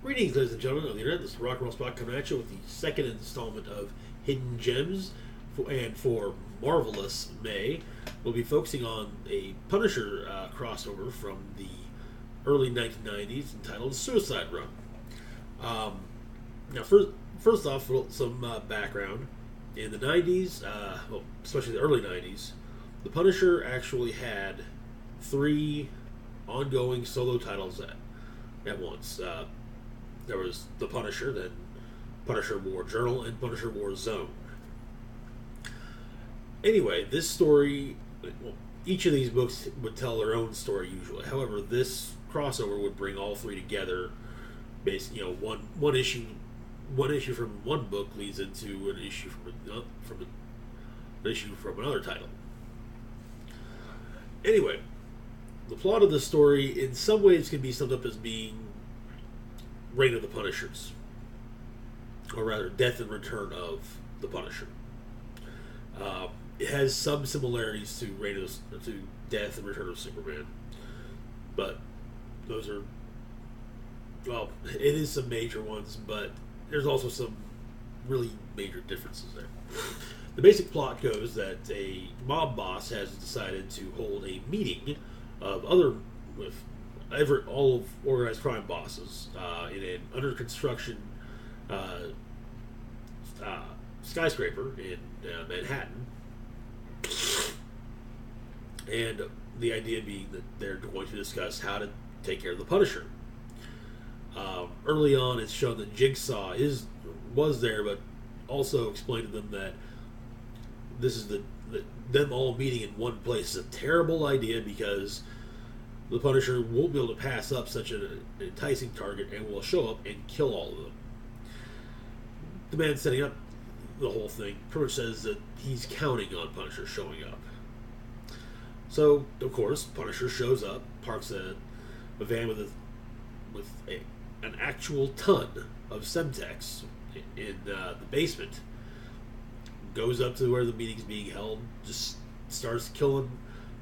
Greetings, ladies and gentlemen of the internet. This is Rock and Roll Spot coming at you with the second installment of Hidden Gems. And for Marvelous May, we'll be focusing on a Punisher crossover from the early 1990s entitled Suicide Run. Now, first off, some background. In the 90s, especially the early 90s, the Punisher actually had 3 ongoing solo titles at once. There was The Punisher, then Punisher War Journal, and Punisher War Zone. Anyway, this story, each of these books would tell their own story usually. However, this crossover would bring all 3 together. Basically, one issue from one book leads into an issue from another title. Anyway, the plot of the story, in some ways, can be summed up as being Reign of the Punishers, or rather, Death and Return of the Punisher. It has some similarities to Death and Return of Superman, but those are, well, it is some major ones, but there's also some really major differences there. The basic plot goes that a mob boss has decided to hold a meeting of all of organized crime bosses in an under construction skyscraper in Manhattan, and the idea being that they're going to discuss how to take care of the Punisher. Early on, it's shown that Jigsaw was there, but also explained to them that this is them all meeting in one place is a terrible idea because the Punisher won't be able to pass up such an enticing target and will show up and kill all of them. The man setting up the whole thing pretty much says that he's counting on Punisher showing up. So, of course, Punisher shows up, parks a van with an actual ton of Semtex in the basement, goes up to where the meeting's being held, just starts killing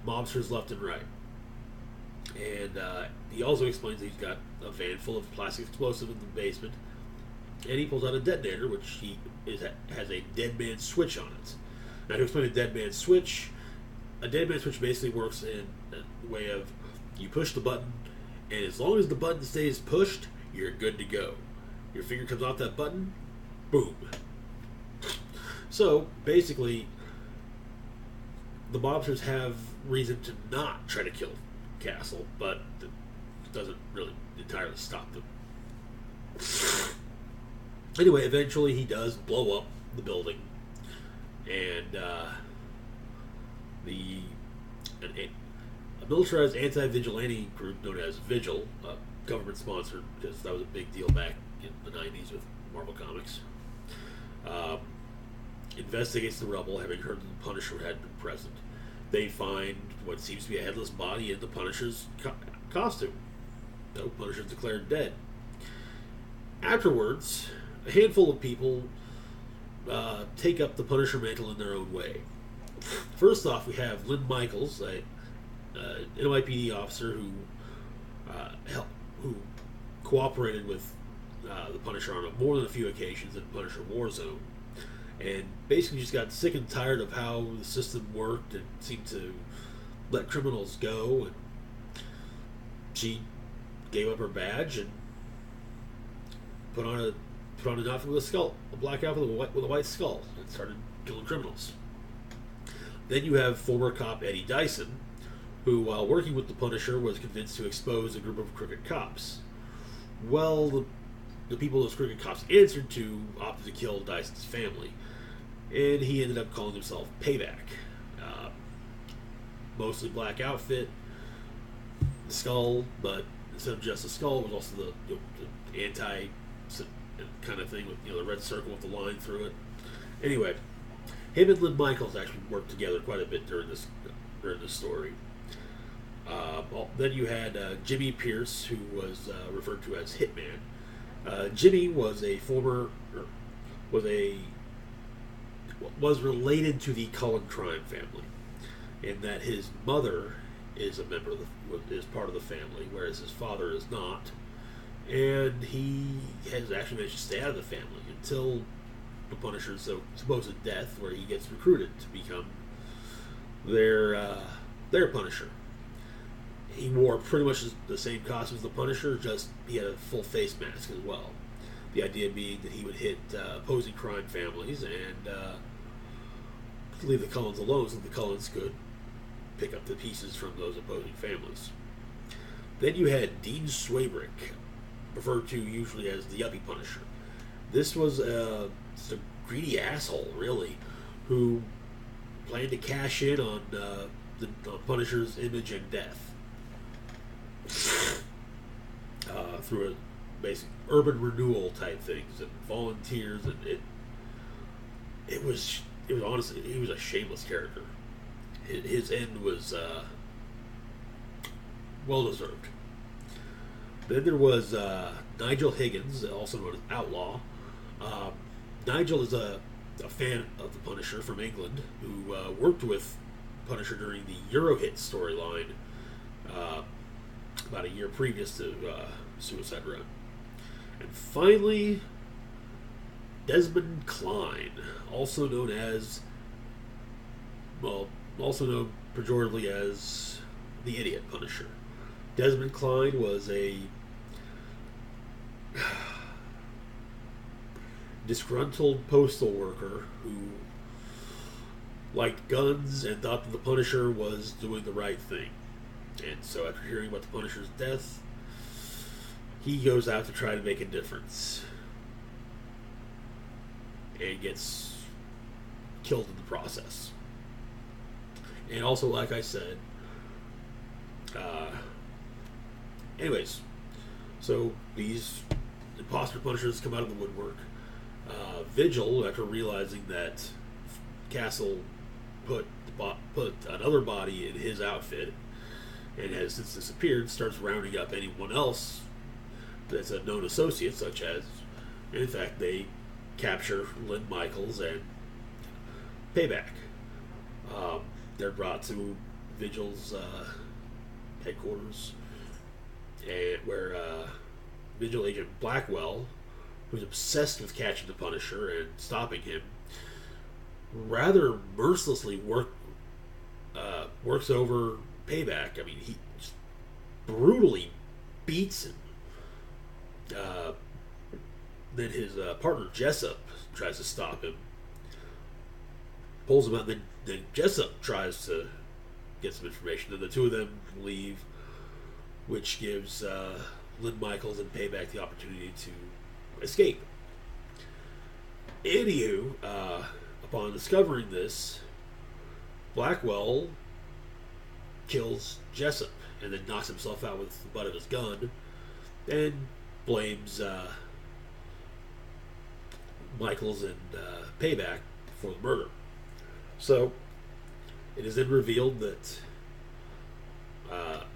mobsters left and right. And he also explains that he's got a van full of plastic explosive in the basement, and he pulls out a detonator, which has a dead man switch on it. Now, to explain a dead man switch basically works in a way of you push the button, and as long as the button stays pushed, you're good to go. Your finger comes off that button, boom. So, basically, the mobsters have reason to not try to kill Castle, but it doesn't really entirely stop them. Anyway, eventually he does blow up the building, and a militarized anti-vigilante group known as Vigil, government sponsored because that was a big deal back in the 90s with Marvel Comics, investigates the rubble, having heard that the Punisher had been present. They find what seems to be a headless body in the Punisher's costume. No, Punisher's declared dead. Afterwards, a handful of people take up the Punisher mantle in their own way. First off, we have Lynn Michaels, an NYPD officer who cooperated with the Punisher on more than a few occasions in Punisher War Zone, and basically just got sick and tired of how the system worked and seemed to let criminals go, and she gave up her badge and put on an outfit with a black outfit with a white skull, and started killing criminals. Then you have former cop Eddie Dyson, who, while working with the Punisher, was convinced to expose a group of crooked cops. Well, the people those crooked cops answered to opted to kill Dyson's family, and he ended up calling himself Payback. Mostly black outfit, the skull, but instead of just a skull, it was also the anti kind of thing with the red circle with the line through it. Anyway, him and Lynn Michaels actually worked together quite a bit during this story. Then you had Jimmy Pierce, who was referred to as Hitman. Jimmy was was related to the Cullen crime family, in that his mother is a member is part of the family, whereas his father is not. and he has actually managed to stay out of the family until the Punisher's supposed death, where he gets recruited to become their Punisher. He wore pretty much the same costume as the Punisher, just he had a full face mask as well. The idea being that he would hit opposing crime families and leave the Cullens alone so the Cullens could pick up the pieces from those opposing families. Then you had Dean Swabrick, referred to usually as the Yuppie Punisher. This was just a greedy asshole, really, who planned to cash in on the Punisher's image and death through a basic urban renewal type things and volunteers, and it was honestly, he was a shameless character. His end was well deserved. Then there was Nigel Higgins, also known as Outlaw. Nigel is a fan of the Punisher from England, who worked with Punisher during the Eurohit storyline about a year previous to Suicide Run. And finally, Desmond Cline, also known pejoratively as the Idiot Punisher. Desmond Cline was a disgruntled postal worker who liked guns and thought that the Punisher was doing the right thing. And so after hearing about the Punisher's death, he goes out to try to make a difference. And gets killed in the process. And also, like I said, anyways, so these imposter Punishers come out of the woodwork. Vigil, after realizing that Castle put another body in his outfit and has since disappeared, starts rounding up anyone else that's a known associate, such as, in fact, they capture Lynn Michaels and Payback. They're brought to Vigil's headquarters, and where Vigil Agent Blackwell, who's obsessed with catching the Punisher and stopping him, rather mercilessly works over Payback. I mean, he just brutally beats him. Then his partner Jessup tries to stop him, pulls him out. Then Jessup tries to get some information. Then the two of them leave, which gives Lynn Michaels and Payback the opportunity to escape. Anywho, upon discovering this, Blackwell kills Jessup and then knocks himself out with the butt of his gun and blames Michaels and Payback for the murder. So it is then revealed that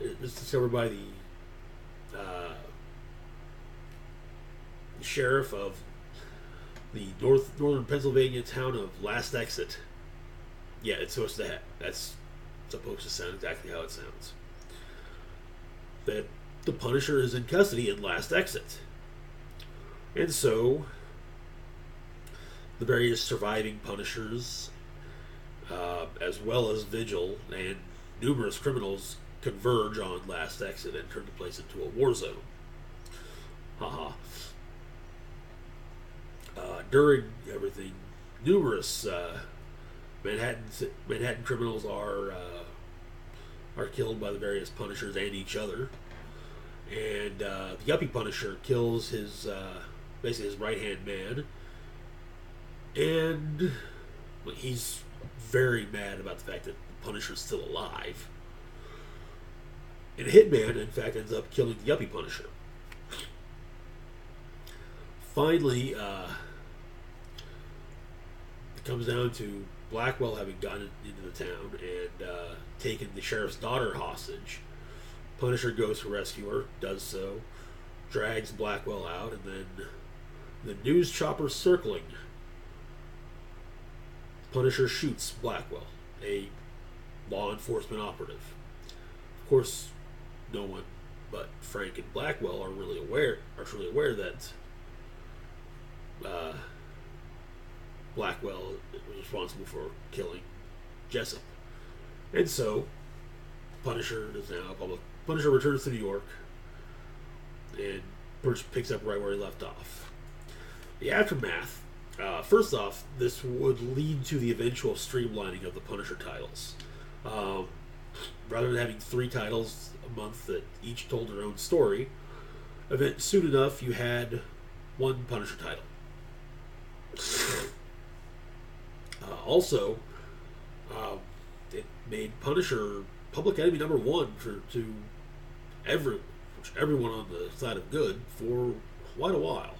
it was discovered by the sheriff of the northern Pennsylvania town of Last Exit. Yeah, it's supposed to that's supposed to sound exactly how it sounds. That the Punisher is in custody in Last Exit. And so the various surviving Punishers, as well as Vigil and numerous criminals, converge on Last Exit and turn the place into a war zone. Haha. During everything, numerous Manhattan criminals are killed by the various Punishers and each other. And the Yuppie Punisher kills his basically his right-hand man, and he's very mad about the fact that the Punisher's still alive. And Hitman, in fact, ends up killing the Yuppie Punisher. Finally, it comes down to Blackwell having gotten into the town and taken the sheriff's daughter hostage. Punisher goes to rescue her, does so, drags Blackwell out, and then the news chopper circling, Punisher shoots Blackwell, a law enforcement operative. Of course, no one But Frank and Blackwell are really aware that uh, Blackwell was responsible for killing Jessup, and so Punisher is now public. Punisher returns to New York and picks up right where he left off. The aftermath. First off, this would lead to the eventual streamlining of the Punisher titles. Rather than having 3 titles a month that each told their own story, soon enough you had one Punisher title. Also, it made Punisher public enemy number 1 to everyone on the side of good for quite a while.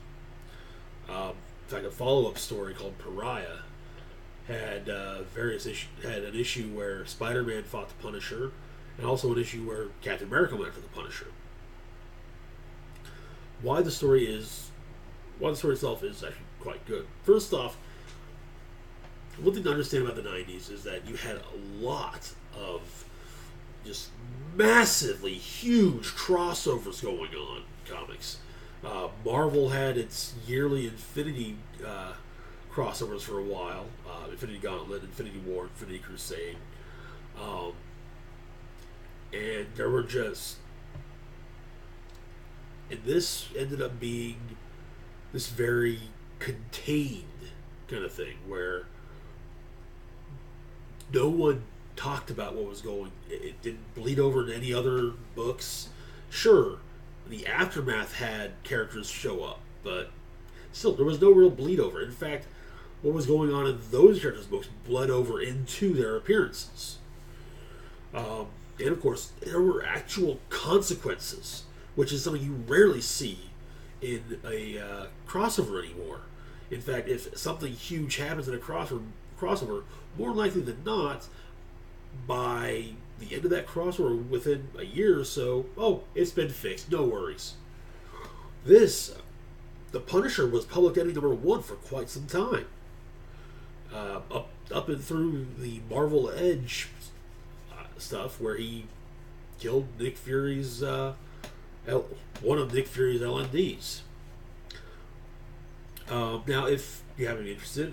In fact, a follow-up story called Pariah had had an issue where Spider-Man fought the Punisher, and also an issue where Captain America went after the Punisher. Why the story itself is actually quite good. First off, one thing to understand about the 90s is that you had a lot of just massively huge crossovers going on in comics. Marvel had its yearly Infinity crossovers for a while. Infinity Gauntlet, Infinity War, Infinity Crusade. And there were just... And this ended up being this very contained kind of thing where no one talked about what was going. It didn't bleed over into any other books. Sure, the Aftermath had characters show up, but still, there was no real bleed over. In fact, what was going on in those characters' books bled over into their appearances. And of course, there were actual consequences, which is something you rarely see in a crossover anymore. In fact, if something huge happens in a crossover, more likely than not, by the end of that crossover, within a year or so, it's been fixed, no worries. The Punisher was public enemy number 1 for quite some time. Up and through the Marvel Edge stuff, where he killed Nick Fury's one of Nick Fury's LNDs. Now, if you haven't been interested,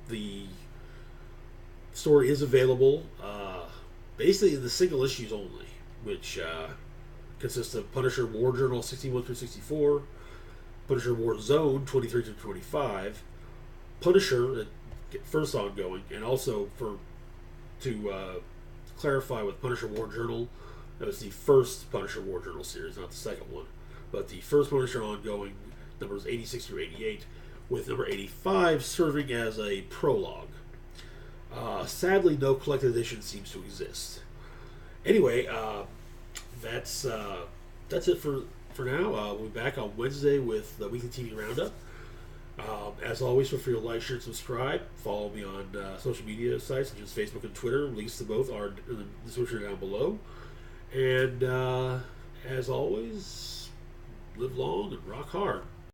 the story is available basically in the single issues only, which consists of Punisher War Journal 61 through 64, Punisher War Zone 23 through 25, Punisher first ongoing, and also to clarify with Punisher War Journal, that was the first Punisher War Journal series, not the second one, but the first Punisher ongoing, numbers 86 through 88, with number 85 serving as a prologue. Sadly, no collected edition seems to exist. Anyway, that's it for now. We'll be back on Wednesday with the Weekly TV Roundup. As always, feel free to like, share, and subscribe. Follow me on social media sites such as Facebook and Twitter. Links to both are in the description down below. And as always, live long and rock hard.